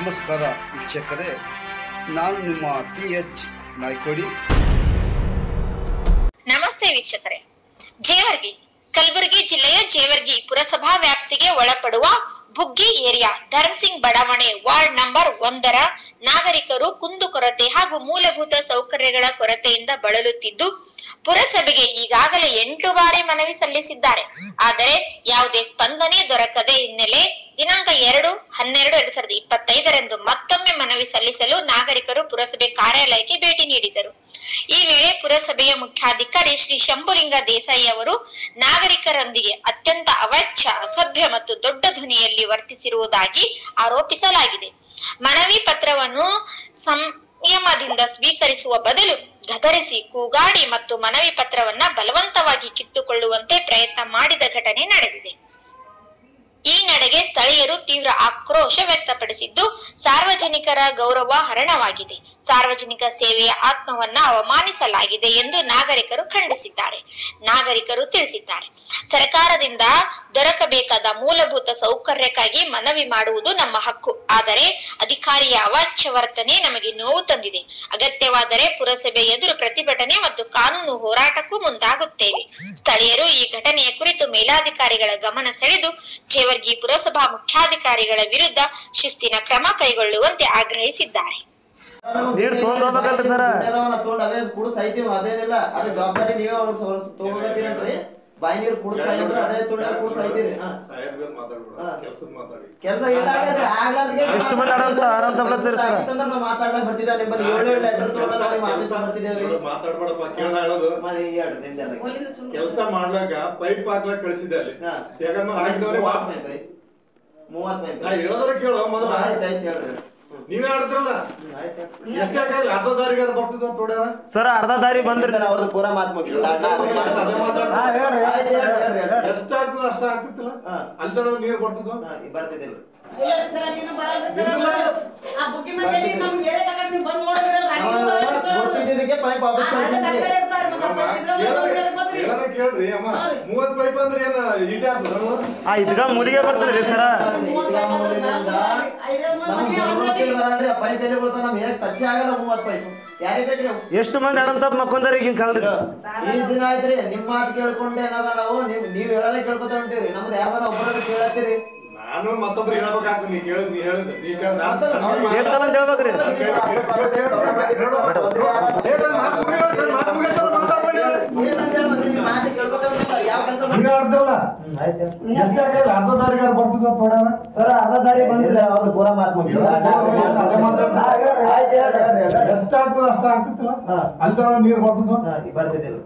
ನಮಸ್ಕಾರ ವೀಕ್ಷಕರೇ, ನಾನು ನಿಮ್ಮ PH ನಾಯ್ಕೋಡಿ. ನಮಸ್ತೆ ವೀಕ್ಷಕರೇ. ಜೇವರ್ಗಿ ಕಲಬುರಗಿ ಜಿಲ್ಲೆಯ ಜೇವರ್ಗಿ ಪುರಸಭಾ ವ್ಯಾಪ್ತಿಗೆ ಒಳಪಡುವ ಬುಗ್ಗಿ ಏರಿಯಾ ಧರ್ಮಸಿಂಗ್ ಬಡಾವಣೆ ವಾರ್ಡ್ ನಂಬರ್ 1ರ ನಾಗರಿಕರು ಕುಂದುಕೊರತೆ ಹಾಗೂ ಮೂಲಭೂತ ಸೌಕರ್ಯಗಳ ಕೊರತೆಯಿಂದ ಬಳಲುತ್ತಿದ್ದು ಪುರಸಭೆಗೆ ಈಗಾಗಲೇ 8 ಬಾರಿ ಮನವಿ ಸಲ್ಲಿಸಿದ್ದಾರೆ. ಆದರೆ ಯಾವುದೇ ಸ್ಪಂದನೆ ದೊರಕದೆ ಹಿನ್ನೆಲೆ ದಿನಾಂಕ 2/12/2025 ಮತ್ತೊಮ್ಮೆ ಮನವಿ ಸಲ್ಲಿಸಲು ನಾಗರಿಕರು ಪುರಸಭೆ ಕಾರ್ಯಾಲಯಕ್ಕೆ ಭೇಟಿ ನೀಡಿದರು. ಈ ವೇಳೆ ಪುರಸಭೆಯ ಮುಖ್ಯಾಧಿಕಾರಿ ಶ್ರೀ ಶಂಭುಲಿಂಗ ದೇಸಾಯಿ ಅವರು ನಾಗರಿಕರೊಂದಿಗೆ ಅತ್ಯಂತ ಅವಾಚ್ಯ, ಅಸಭ್ಯ ಮತ್ತು ದೊಡ್ಡ ಧ್ವನಿಯಲ್ಲಿ ವರ್ತಿಸಿರುವುದಾಗಿ ಆರೋಪಿಸಲಾಗಿದೆ. ಮನವಿ ಪತ್ರವನ್ನು ಸಂಯಮದಿಂದ ಸ್ವೀಕರಿಸುವ ಬದಲು ಗದರಿಸಿ, ಕೂಗಾಡಿ ಮತ್ತು ಮನವಿ ಪತ್ರವನ್ನ ಬಲವಂತವಾಗಿ ಕಿತ್ತುಕೊಳ್ಳುವಂತೆ ಪ್ರಯತ್ನ ಮಾಡಿದ ಘಟನೆ ನಡೆದಿದೆ. ಈ ನಡೆಗೆ ಸ್ಥಳೀಯರು ತೀವ್ರ ಆಕ್ರೋಶ ವ್ಯಕ್ತಪಡಿಸಿದ್ದು ಸಾರ್ವಜನಿಕರ ಗೌರವ ಹರಣವಾಗಿದೆ, ಸಾರ್ವಜನಿಕ ಸೇವೆಯ ಆತ್ಮವನ್ನ ಅವಮಾನಿಸಲಾಗಿದೆ ಎಂದು ನಾಗರಿಕರು ಖಂಡಿಸಿದ್ದಾರೆ. ನಾಗರಿಕರು ತಿಳಿಸಿದ್ದಾರೆ, ಸರ್ಕಾರದಿಂದ ದೊರಕಬೇಕಾದ ಮೂಲಭೂತ ಸೌಕರ್ಯಕ್ಕಾಗಿ ಮನವಿ ಮಾಡುವುದು ನಮ್ಮ ಹಕ್ಕು. ಆದರೆ ಅಧಿಕಾರಿಯ ಅವಾಚ್ಯ ವರ್ತನೆ ನಮಗೆ ನೋವು ತಂದಿದೆ. ಅಗತ್ಯವಾದರೆ ಪುರಸಭೆ ಎದುರು ಪ್ರತಿಭಟನೆ ಮತ್ತು ಕಾನೂನು ಹೋರಾಟಕ್ಕೂ ಮುಂದಾಗುತ್ತೇವೆ. ಸ್ಥಳೀಯರು ಈ ಘಟನೆಯ ಕುರಿತು ಮೇಲಾಧಿಕಾರಿಗಳ ಗಮನ ಸೆಳೆದು ಜೇವರ್ಗಿ ಪುರಸಭಾ ಮುಖ್ಯಾಧಿಕಾರಿಗಳ ವಿರುದ್ಧ ಶಿಸ್ತಿನ ಕ್ರಮ ಕೈಗೊಳ್ಳುವಂತೆ ಆಗ್ರಹಿಸಿದ್ದಾರೆ. ಬಾಯಿ ನೀರು ಕುಡಿದ್ರೆ ಅದೇ ತುಳಿದ ಕುಡಿಸೈತಿರಿ ಕೆಲಸ ಮಾತಾಡ್ಲಕ್ ಬರ್ತಿದ್ದ ನಿಮ್ಮಲ್ಲಿ 7 ಲೆಟರ್ ಕೆಲಸ ಮಾಡ್ಲಾಕ ಪೈಪ್ ಹಾಕ್ಲಾಕ್ ಕಳಿಸಿದ್ದೆ ಅಲ್ಲಿ 30 ಹೇಳೋದ್ರ ಕೇಳೋ ಮೊದಲ ಹೇಳ್ರಿ. ನೀವೇ ಆಡ್ತಿರಲ್ಲ ಎಷ್ಟಾಗಲ್ಲ ಅರ್ಧ ದಾರಿಗೆ ಬರ್ತಿದ್ವ ತೋಡ್ಯಾರ ಸರ್, ಅರ್ಧ ದಾರಿ ಬಂದ್ರಿ ಅವ್ರದ್ದು ಪೂರಾ ಮಾತು ಮುಗಿಲ್ಲ. ಎಷ್ಟಾಗ್ತದ ಅಷ್ಟ ಆಗ್ತಿತ್ತಲ್ಲ ಅಲ್ಲಿ ತನ ನೀರು ಬರ್ತಿದ್ವ ಬರ್ತಿದ್ದಿಲ್ಲ. ಗೊತ್ತಿದ್ದಕ್ಕೆ ಪೈಪ್ ಆಫೀಸ್ ಕೇಳ್ರಿ ಅಮ್ಮ 30 ಪೈಪ್ ಅಂದ್ರೆ ಏನ ಈಟೆ ಆಗ್ತದ ಇದಕ್ಕ ಮುದಿಗೆ ಬರ್ತದ್ರಿ ಸರ. ಪೈಪ್ ಎಲ್ಲಿ ಬರ್ತಾವ ನಮ್ ಹೇಗ್ ಟಚ್ ಆಗಲ್ಲ 30 ಪೈಪ್. ಯಾರಿಗೆ ಬೇಕ್ರಿ? ಎಷ್ಟು ಮಂದಿ ಅಡಂತ ಮಕ್ಕೊಂದಾರ ಈಗ ಕಲ್ರಿ ಈ ದಿನ ಆಯ್ತ್ರಿ. ನಿಮ್ಮ ಮಾತು ಕೇಳ್ಕೊಂಡೆ ಏನದ ನಾವು ನೀವ್ ಹೇಳೋದೇ ಕೇಳ್ಕೊತ ಹೊಂಟಿವ್ರಿ. ನಮ್ದು ಯಾರ ಒಬ್ಬರ ಕೇಳತ್ತೀರಿ. ನಾನು ಮತ್ತೊಬ್ರು ಹೇಳ್ಬೇಕಾಗ್ತದೆ. ನೀ ಕೇಳಿದ್ ನೀ ಹೇಳಿದ್ ನೀ ಕೇಳ್ದ ಅರ್ಧ ದಾರಿಗೆ ಬರ್ತಿದ್ವ ತೋಡ್ಯಾರ ಸರ್, ಅರ್ಧ ದಾರಿ ಬಂದಿಲ್ಲ ಅವ್ರು ಪೂರಾ ಮಾತು ಮುಗಿಲ್ಲ. ಎಷ್ಟಾಗ್ತದ ಅಷ್ಟ ಆಗ್ತಿತ್ತಲ್ಲ ಅಲ್ಲಿ ತನ ನೀರು ಬರ್ತಿದ್ವ ಬರ್ತಿದ್ದಿಲ್ಲ.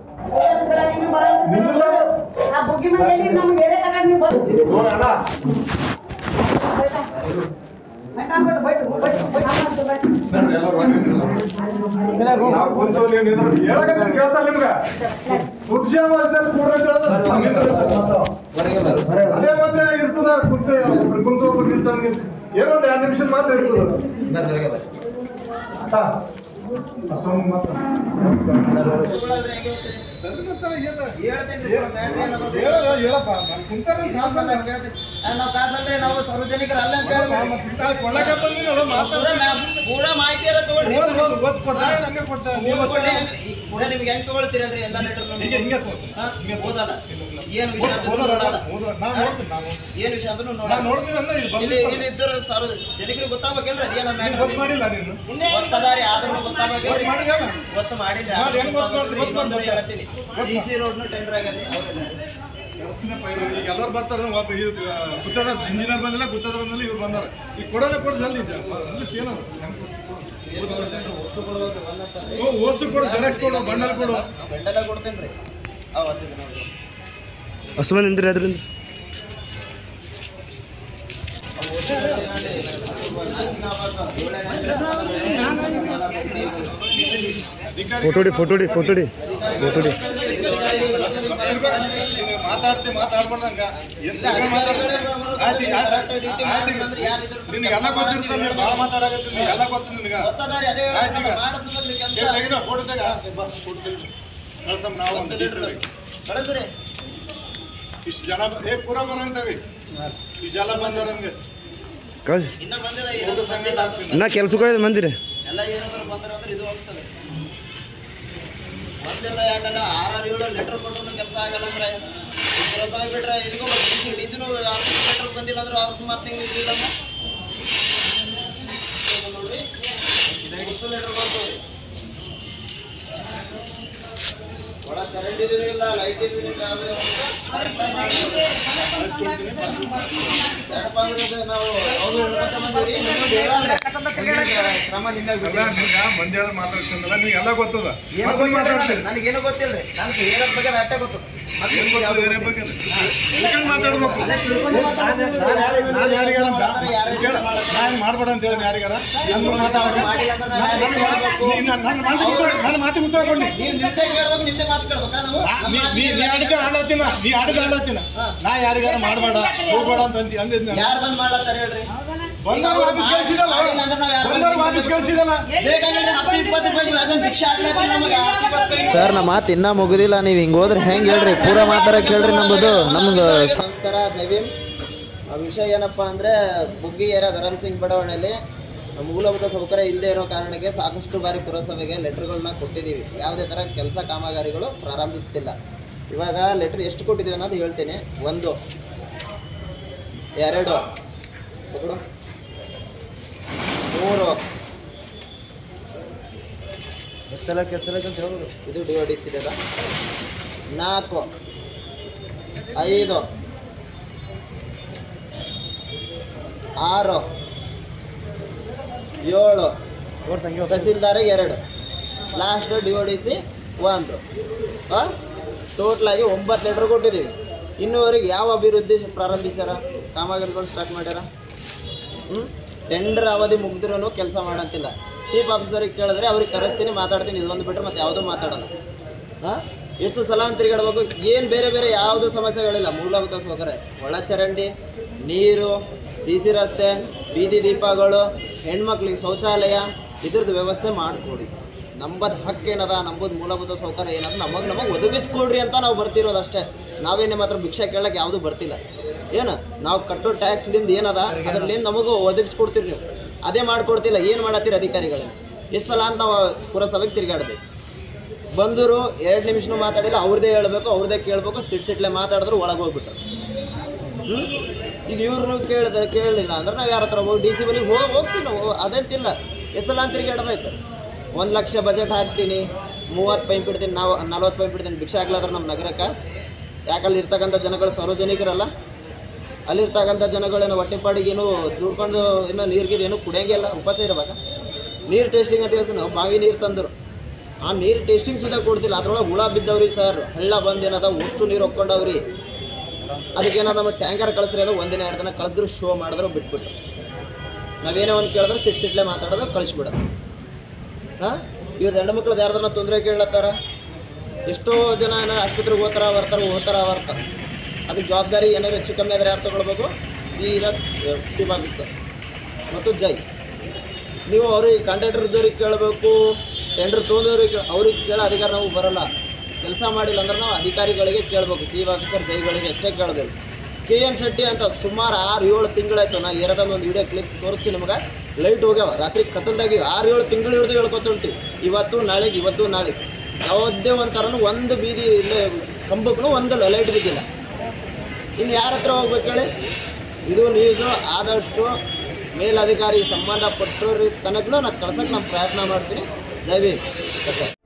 ಅದೇ ಮತ್ತೆ ಇರ್ತದ ಕುಂತ ಏನೋ 2 ನಿಮಿಷ ಮಾತ್ರ ಇರ್ತದ. ನಾವು ಸಾರ್ವಜನಿಕರು ಅಲ್ಲ ಅಂತ ಹೇಳಿ ಪೂರಾ ಮಾಹಿತಿ ಎಲ್ಲ ತಗೊಳ್ಳಿ. ನಿಮ್ಗೆ ಹೆಂಗ್ ತಗೊಳ್ತೀರಲ್ರಿ ಎಲ್ಲ ಲೆಟರ್ ಓದಲ್ಲ. ಏನ್ ವಿಷಯ ಏನ್ ವಿಷಯ ಅದನ್ನು ಇಲ್ಲಿ ಇದ್ದರು ಸಾರ್ವಜನಿಕರು ಗೊತ್ತಾಗ್ಬೇಕಲ್ರಿ. ಅದೇನ ಗೊತ್ತದಾರಿ ಆದ್ರೂ ಗೊತ್ತಾಗ್ಬೇಕಲ್ರಿ. ಗೊತ್ತು ಮಾಡಿಲ್ಲ. ಹೇಳ್ತೀನಿ DC ರೋಡ್ನು ಟೆಂಡರ್ ಆಗತ್ತೆ. ಈಗ ಎಲ್ಲರೂ ಬರ್ತಾರೆ. ಗುತ್ತದ ಇಂಜಿನಿಯರ್ ಬಂದಿಲ್ಲ, ಗುತ್ತದ ಬಂದಿಲ್ಲ, ಇವ್ರು ಬಂದಾರ. ಈಗ ಕೊಡೋಣ ಕೊಡ ಜಲ್ದಿ ಏನದು ಓಸು ಕೊಡು, ಜೆರಾಕ್ಸ್ ಕೊಡು, ಬಂಡಲ್ ಕೊಡು. ಬಂಡಲ ಕೊಡ್ತೇನ್ರಿ. ಹಸುವ ನಿಂದ್ರಿ ಅದ್ರಿಂದ ಫೋಟೋಡಿ ಮಾತಾಡ್ಬಾರ್ದಂಗ ನಿನ್ಗೆ ಎಲ್ಲ ಗೊತ್ತಿರ್ತಾನೆ. ಭಾಳ ಮಾತಾಡಕತ್ತಿ, ಎಲ್ಲ ಗೊತ್ತು ನಿನ್ಗ. ಫೋಟೋ ತೆಗ ನಾವು ಇಷ್ಟು ಜನ ಪೂರ ಬರಂತವಿ. ಇಷ್ಟು ಜನ ಬಂದಾರ ನಮ್ಗೆ ಕಳ್ಸಿ ಇನ್ನ ಬಂದಿದೆ ಇರೋದು ಬಂದಿಲ್ಲ ನಾ ಕೆಲ್ಸಕ್ಕೆ ಹೋಯ್ದು ಮಂದಿರಿ ಎಲ್ಲ ಏನಾದ್ರು ಬಂದ್ರೆ ಅಂದ್ರೆ ಇದು ಹೋಗ್ತದೆ ಒಂದೆಲ್ಲ ಎರಡಲ್ಲ 6-7 ಲೆಟರ್ ಕೊಟ್ಟರು ಕೆಲಸ ಆಗಲ್ಲ ಅಂದ್ರೆ ಪುರಸಭೆ ಬಿಟ್ರೆ ಇಲ್ಲಿಗೂ ಡಿಸಿನೂ ಆಫೀಸ್ ಲೆಟರ್ ಬಂದಿಲ್ಲ ಅಂದ್ರೆ ಅವ್ರಿಗೆ ಮತ್ತೆ ಇದಿಲ್ಲ ನೋಡ್ರಿ ಲೆಟರ್ ಬಂತು ಒಳ ಕರೆಂಟ್ ಇದೂ ಇಲ್ಲ ಲೈಟ್ ಇದೂ ಇಲ್ಲ ಮಂದಿ ಮಾತಾಡ್ಸಂದಲ್ಲ ನೀವು ಎಲ್ಲ ಗೊತ್ತದ ನನಗೇನು ಗೊತ್ತಿಲ್ಲ ನನಗೆ ಏರಿಯಾದ ಬಗ್ಗೆ ಅಷ್ಟೇ ಗೊತ್ತು ಮಾತಾಡ್ಬೇಕು ಮಾಡ್ಬೇಡ ಅಂತ ಹೇಳಿ ಯಾರಿಗಾರ ನನ್ನ ಮಾತಿಗೆ ಉತ್ತರ ಕೊಡಿ ನೀ ಆಡಿದ ಆಡ್ಲತ್ತಿನ ನಾ ಯಾರಿಗಾರ ಮಾಡ್ಬೇಡ ಹೋಗ್ಬೇಡ ಅಂತ ಅಂದಿದ್ನ ಯಾರು ಬಂದ್ ಮಾಡ್ಲತ್ತಾರ ಹೇಳ್ರಿ ಬಂದವ್ರು ವಾಪಸ್ ಕಳಿಸಿದಲ್ಲ ಸರ್ ನಮ್ಮ ಮಾತು ಇನ್ನೂ ಮುಗುದಿಲ್ಲ ನೀವು ಹಿಂಗೆ ಹೋದ್ರೆ ಹೆಂಗೆ ಹೇಳ್ರಿ ಪೂರ ಮಾತಾಡಕ್ಕೆ ಹೇಳ್ರಿ ನಮ್ಮದು ನಮ್ಗೆ ನಮಸ್ಕಾರ ಜೈವೀಮ್ ಆ ವಿಷಯ ಏನಪ್ಪ ಅಂದರೆ ಬುಗ್ಗಿ ಏರಿಯಾ ಧರಂಸಿಂಗ್ ಬಡಾವಣೆಯಲ್ಲಿ ಮೂಲಭೂತ ಸೌಕರ್ಯ ಇಲ್ಲದೆ ಇರೋ ಕಾರಣಕ್ಕೆ ಸಾಕಷ್ಟು ಬಾರಿ ಪುರಸಭೆಗೆ ಲೆಟರ್ಗಳನ್ನ ಕೊಟ್ಟಿದ್ದೀವಿ ಯಾವುದೇ ಥರ ಕೆಲಸ ಕಾಮಗಾರಿಗಳು ಪ್ರಾರಂಭಿಸ್ತಿಲ್ಲ ಇವಾಗ ಲೆಟ್ರ್ ಎಷ್ಟು ಕೊಟ್ಟಿದ್ದೀವಿ ಅನ್ನೋದು ಹೇಳ್ತೀನಿ 1 2 3 ಇದು DODC ಇದೆಲ್ಲ 4 5 6 7 ತಹಸೀಲ್ದಾರಿಗೆ 2 ಲಾಸ್ಟ್ DODC 1 ಟೋಟಲ್ ಆಗಿ 9 ಲೆಟರ್ ಕೊಟ್ಟಿದ್ದೀವಿ ಇನ್ನೂವರೆಗೆ ಯಾವ ಅಭಿವೃದ್ಧಿ ಪ್ರಾರಂಭಿಸ್ಯಾರ ಕಾಮಗಾರಿಗಳು ಸ್ಟಾರ್ಟ್ ಮಾಡ್ಯಾರ ಟೆಂಡರ್ ಅವಧಿ ಮುಗಿದ್ರೂ ಕೆಲಸ ಮಾಡಂತಿಲ್ಲ ಚೀಫ್ ಆಫೀಸರಿಗೆ ಕೇಳಿದ್ರೆ ಅವ್ರಿಗೆ ಕರೆಸ್ತೀನಿ ಮಾತಾಡ್ತೀನಿ ಇದು ಒಂದು ಬಿಟ್ಟರೆ ಮತ್ತೆ ಯಾವುದೂ ಮಾತಾಡೋಲ್ಲ ಎಷ್ಟು ಸಲ ಅಂತ ತಿರುಗಾಡ್ಬೇಕು ಏನು ಬೇರೆ ಬೇರೆ ಯಾವುದೂ ಸಮಸ್ಯೆಗಳಿಲ್ಲ ಮೂಲಭೂತ ಸೌಕರ್ಯ ಒಳಚರಂಡಿ ನೀರು CC ರಸ್ತೆ ಬೀದಿ ದೀಪಗಳು ಹೆಣ್ಮಕ್ಳಿಗೆ ಶೌಚಾಲಯ ಇದ್ರದ್ದು ವ್ಯವಸ್ಥೆ ಮಾಡಿಕೊಡಿ ನಂಬದು ಹಕ್ಕೇನದ ನಂಬದು ಮೂಲಭೂತ ಸೌಕರ್ಯ ಏನದ ನಮಗೆ ಒದಗಿಸ್ಕೊಡ್ರಿ ಅಂತ ನಾವು ಬರ್ತಿರೋದು ಅಷ್ಟೇ ನಾವೇನೇ ಮಾತ್ರ ಭಿಕ್ಷೆ ಕೇಳಕ್ಕೆ ಯಾವುದೂ ಬರ್ತಿಲ್ಲ ಏನು ನಾವು ಕಟ್ಟೋ ಟ್ಯಾಕ್ಸ್ಲಿಂದ ಏನದ ಅದರಲ್ಲಿಂದ ನಮಗೂ ಒದಗಿಸ್ಕೊಡ್ತೀರಿ ನೀವು ಅದೇ ಮಾಡ್ಕೊಡ್ತಿಲ್ಲ ಏನು ಮಾಡತ್ತೀರಿ ಅಧಿಕಾರಿಗಳು ಎಷ್ಟು ಸಲ ಅಂತ ನಾವು ಪುರಸಭೆಗೆ ತಿರುಗಾಡ್ಬೇಕು ಬಂದರು 2 ನಿಮಿಷನೂ ಮಾತಾಡಿಲ್ಲ ಅವ್ರದ್ದೇ ಹೇಳ್ಬೇಕು ಅವ್ರದ್ದೇ ಕೇಳಬೇಕು ಸಿಟ್ಲೆ ಮಾತಾಡಿದ್ರು ಒಳಗೆ ಹೋಗ್ಬಿಟ್ಟು ಈಗ ಇವ್ರನ್ನೂ ಕೇಳಲಿಲ್ಲ ಅಂದ್ರೆ ನಾವು ಯಾರ ಹತ್ರ ಹೋಗಿ DC ಬಳಿ ಹೋಗ್ತೀವಿ ನಾವು ಅದಂತಿಲ್ಲ ಎಷ್ಟು ಸಲ ಅಂತ ತಿರುಗಾಡ್ಬೇಕು 1 ಲಕ್ಷ ಬಜೆಟ್ ಹಾಕ್ತೀನಿ 30 ಪೈಪ್ ಇಡ್ತೀನಿ ನಾವು 40 ಪೈಪ್ ಇಡ್ತೀನಿ ಭಿಕ್ಷೆ ಹಾಕ್ಲಾದ್ರೆ ನಮ್ಮ ನಗರಕ್ಕೆ ಯಾಕಲ್ಲಿ ಇರ್ತಕ್ಕಂಥ ಜನಗಳು ಸಾರ್ವಜನಿಕರಲ್ಲ ಅಲ್ಲಿರ್ತಕ್ಕಂಥ ಜನಗಳೇನು ಹೊಟ್ಟೆಪಾಡಿಗೇನು ದುಡ್ಕೊಂಡು ಇನ್ನೂ ನೀರ್ಗೀರು ಏನೂ ಕುಡಿಯೋಂಗಿಲ್ಲ ಉಪವಾಸ ಇರಬೇಕು ನೀರು ಟೇಸ್ಟಿಂಗ್ ಅಂತ ಹೇಳ್ತೀನಿ ನಾವು ಬಾವಿ ನೀರು ತಂದರು ಆ ನೀರು ಟೇಸ್ಟಿಂಗ್ ಸುಧಾ ಕೊಡ್ತಿಲ್ಲ ಅದ್ರೊಳಗೆ ಹುಳ ಬಿದ್ದವ್ರಿ ಸರ್ ಹಳ್ಳ ಬಂದೇನದ ಅಷ್ಟು ನೀರು ಹೊಕ್ಕೊಂಡವ್ರಿ ಅದಕ್ಕೇನದ ನಮ್ಮ ಟ್ಯಾಂಕರ್ ಕಳಿಸ್ರಿ ಅದು 1 ದಿನ 2 ದಿನ ಕಳಿಸಿದ್ರು ಶೋ ಮಾಡಿದ್ರು ಬಿಟ್ಬಿಟ್ಟು ನಾವೇನೋ ಒಂದು ಕೇಳಿದ್ರೆ ಸಿಟ್ಲೆ ಮಾತಾಡೋದು ಕಳಿಸ್ಬಿಡೋದು ಇವ್ರದ್ದು ಹೆಣ್ಣು ಮಕ್ಳದ್ದು ಯಾರ್ದನ್ನ ತೊಂದರೆ ಕೇಳತ್ತಾರ ಎಷ್ಟೋ ಜನ ಆಸ್ಪತ್ರೆಗೆ ಹೋಗ್ತಾರ ಅದಕ್ಕೆ ಜವಾಬ್ದಾರಿ ಏನಾದ್ರು ಹೆಚ್ಚು ಕಮ್ಮಿ ಆದರೆ ಯಾರು ತೊಗೊಳ್ಬೇಕು ಸೀದಾ ಚೀಫ್ ಆಫೀಸರ್ ಮತ್ತು ಜೈ ನೀವು ಅವ್ರಿಗೆ ಕಾಂಟ್ರಾಕ್ಟರ್ ಇದ್ದವ್ರಿಗೆ ಕೇಳಬೇಕು ಟೆಂಡರ್ ತೊಗೊಂಡವ್ರಿಗೆ ಅವ್ರಿಗೆ ಕೇಳೋ ಅಧಿಕಾರ ನಾವು ಬರೋಲ್ಲ ಕೆಲಸ ಮಾಡಿಲ್ಲ ಅಂದ್ರೆ ನಾವು ಅಧಿಕಾರಿಗಳಿಗೆ ಕೇಳಬೇಕು ಚೀಫ್ ಆಫೀಸರ್ ಜೈಗಳಿಗೆ ಅಷ್ಟೇ ಕೇಳಬೇಕು KM ಶೆಟ್ಟಿ ಅಂತ ಸುಮಾರು 6-7 ತಿಂಗಳಾಯ್ತು ನಾ ಏರದಲ್ಲಿ ಒಂದು ವಿಡಿಯೋ ಕ್ಲಿಪ್ ತೋರಿಸ್ತೀನಿ ನಿಮಗೆ ಲೈಟ್ ಹೋಗ್ಯಾವ ರಾತ್ರಿ ಕತ್ತಲ್ದಾಗಿ 6-7 ತಿಂಗಳು ಹಿಡಿದು ಹೇಳ್ಕೊತುಂಟು ಇವತ್ತು ನಾಳೆಗೆ ಯಾವುದೇ ಒಂಥರನೂ ಒಂದು ಬೀದಿ ಇಲ್ಲೇ ಕಂಬಕ್ಕೂ ಒಂದು ಲೈಟ್ ಬಿದ್ದಿಲ್ಲ ಇನ್ನು ಯಾರ ಹತ್ರ ಹೋಗ್ಬೇಕು ಹೇಳಿ ಇದು ನ್ಯೂಸು ಆದಷ್ಟು ಮೇಲಧಿಕಾರಿ ಸಂಬಂಧಪಟ್ಟವ್ರ ತನಕ ನಾನು ಕಳ್ಸೋಕ್ಕೆ ನಾನು ಪ್ರಯತ್ನ ಮಾಡ್ತೀನಿ ದಯವಿಟ್ಟು